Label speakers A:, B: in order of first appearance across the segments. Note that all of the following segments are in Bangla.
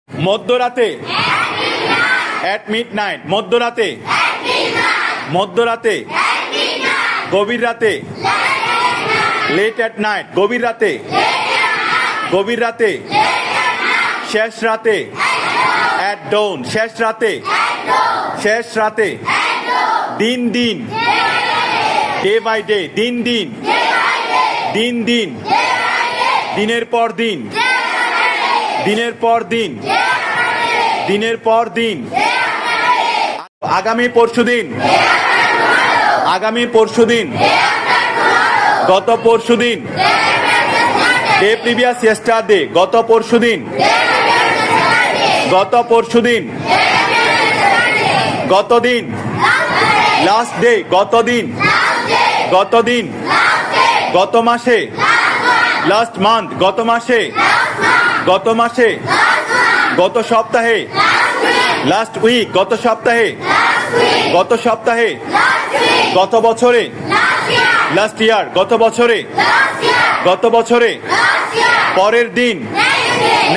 A: মধ্যরাতে, at midnight, মধ্যরাতে, মধ্যরাতে, গভীর রাতে, late at night, গভীর রাতে, গভীর রাতে, শেষ রাতে, at dawn, শেষ রাতে, শেষ রাতে, দিন দিন, day by day, দিন দিন, দিন দিন, দিনের পর দিন, দিনের পর দিন, দিনের পর দিন, আগামী পরশুদিন, আগামী পরশুদিন, গত পরশুদিন, ডে প্রিভিয়াস ইয়েস্টারডে, গত পরশুদিন, গত পরশুদিন, গতদিন, লাস্ট ডে, গতদিন, গতদিন, গত মাসে, লাস্ট মান্থ, গত মাসে, গত মাসে, গত সপ্তাহে, লাস্ট উইক, গত সপ্তাহে, গত সপ্তাহে, গত বছরে, লাস্ট ইয়ার, গত বছরে, গত বছরে, পরের দিন,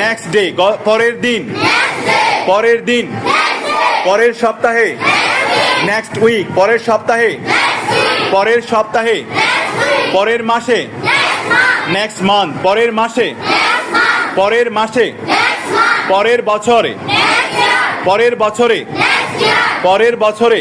A: নেক্সট ডে, পরের দিন, পরের দিন, পরের সপ্তাহে, নেক্সট উইক, পরের সপ্তাহে, পরের সপ্তাহে, পরের মাসে, নেক্সট মান্থ, পরের মাসে, পরের মাসে, পরের বছরে, পরের বছরে, পরের বছরে,